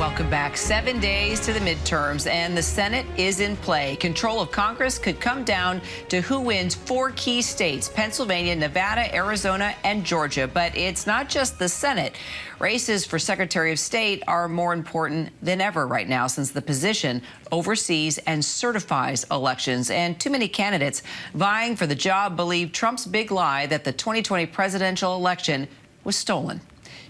Welcome back. 7 days to the midterms, and the Senate is in play. Control of Congress could come down to who wins 4 key states: Pennsylvania, Nevada, Arizona, and Georgia. But it's not just the Senate. Races for Secretary of State are more important than ever right now, since the position oversees and certifies elections. And too many candidates vying for the job believe Trump's big lie that the 2020 presidential election was stolen.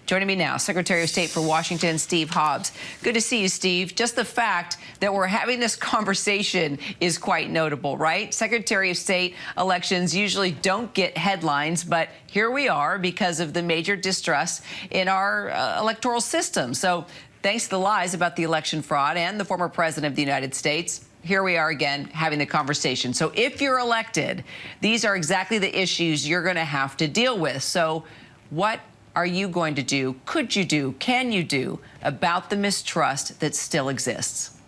Joining me now, Secretary of State for Washington, Steve Hobbs. Good to see you, Steve. Just the fact that we're having this conversation is quite notable, right? Secretary of State elections usually don't get headlines, but here we are because of the major distrust in our electoral system. So thanks to the lies about the election fraud and the former president of the United States, here we are again having the conversation. So if you're elected, these are exactly the issues you're going to have to deal with. So what are you going to do, could you do, can you do about the mistrust that still exists?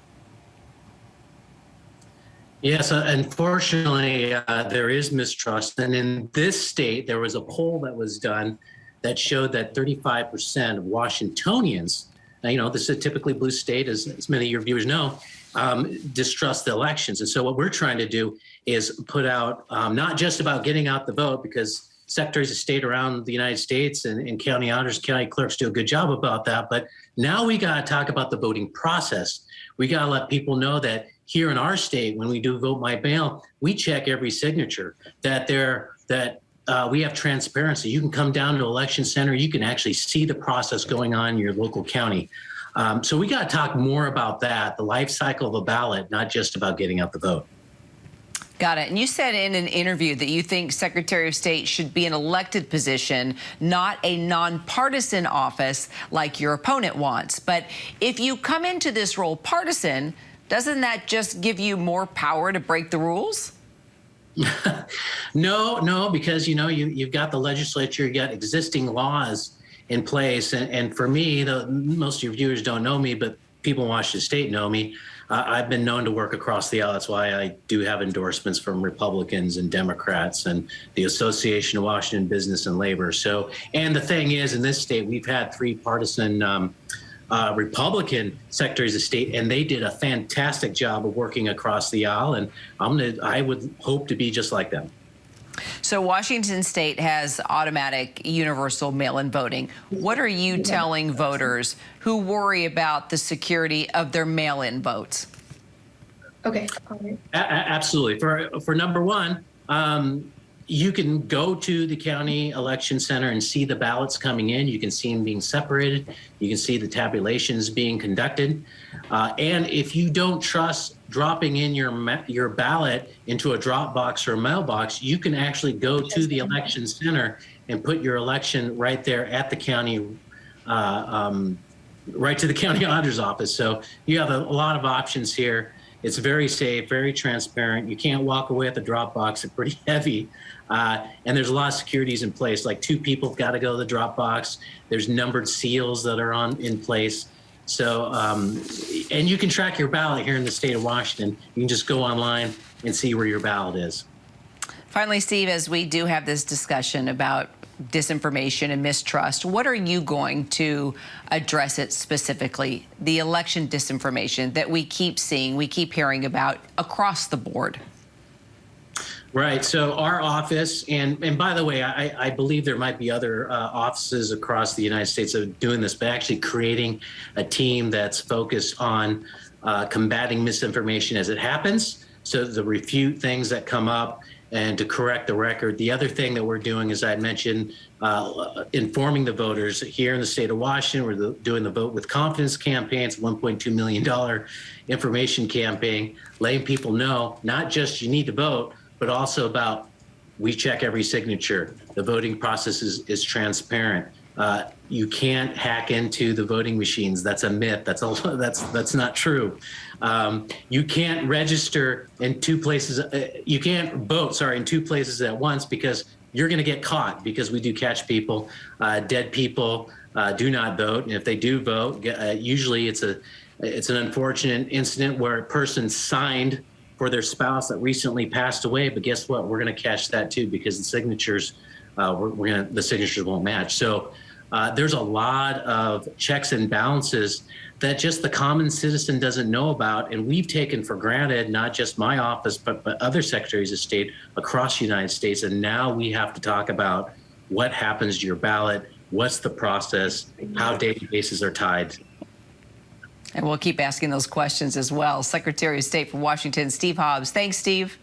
Yes, unfortunately, there is mistrust. And in this state, there was a poll that was done that showed that 35% of Washingtonians, now, you know, this is a typically blue state, as many of your viewers know, distrust the elections. And so what we're trying to do is put out, not just about getting out the vote, because secretaries of state around the United States and county auditors, county clerks do a good job about that. But now we got to talk about the voting process. We got to let people know that here in our state, when we do vote by mail, we check every signature, that we have transparency. You can come down to election center, you can actually see the process going on in your local county. So we got to talk more about that, the life cycle of a ballot, not just about getting out the vote. Got it. And you said in an interview that you think Secretary of State should be an elected position, not a nonpartisan office like your opponent wants. But if you come into this role partisan, doesn't that just give you more power to break the rules? No, because, you know, you've got the legislature, you've got existing laws in place. And for me, most of your viewers don't know me, but people in Washington State know me. I've been known to work across the aisle. That's why I do have endorsements from Republicans and Democrats and the Association of Washington Business and Labor. So, and the thing is, in this state, we've had 3 partisan Republican secretaries of state, and they did a fantastic job of working across the aisle. And I would hope to be just like them. So Washington State has automatic universal mail-in voting. What are you telling voters who worry about the security of their mail-in votes? Okay. Absolutely. For number one, you can go to the county election center and see the ballots coming in. You can see them being separated. You can see the tabulations being conducted. And if you don't trust dropping in your ballot into a drop box or a mailbox, you can actually go to the election center and put your election right there at the county, right to the county auditor's office. So you have a lot of options here. It's very safe, very transparent. You can't walk away at the drop box. It's pretty heavy. And there's a lot of securities in place, like 2 people have got to go to the drop box. There's numbered seals that are in place. So, and you can track your ballot here in the state of Washington. You can just go online and see where your ballot is. Finally, Steve, as we do have this discussion about disinformation and mistrust, what are you going to address it specifically, the election disinformation that we keep seeing, we keep hearing about across the board? Right. So our office, and by the way, I believe there might be other offices across the United States that are doing this, but actually creating a team that's focused on combating misinformation as it happens, so to refute things that come up and to correct the record. The other thing that we're doing, as I mentioned, informing the voters here in the state of Washington. We're doing the Vote with Confidence campaign. It's a $1.2 million information campaign, letting people know not just you need to vote, but also about we check every signature. The voting process is transparent. You can't hack into the voting machines. That's a myth. That's not true. You can't register in 2 places. You can't vote, in 2 places at once, because you're going to get caught, because we do catch people. Dead people do not vote, and if they do vote, usually it's an unfortunate incident where a person signed for their spouse that recently passed away. But guess what? We're going to catch that too, because the signatures, the signatures won't match. So There's a lot of checks and balances that just the common citizen doesn't know about, and we've taken for granted, not just my office, but other secretaries of state across the United States. And now we have to talk about what happens to your ballot, what's the process, how databases are tied. And we'll keep asking those questions as well. Secretary of State for Washington, Steve Hobbs. Thanks, Steve.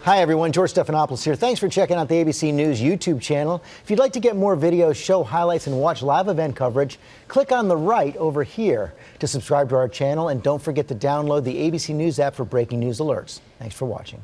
Hi, everyone. George Stephanopoulos here. Thanks for checking out the ABC News YouTube channel. If you'd like to get more videos, show highlights, and watch live event coverage, click on the right over here to subscribe to our channel. And don't forget to download the ABC News app for breaking news alerts. Thanks for watching.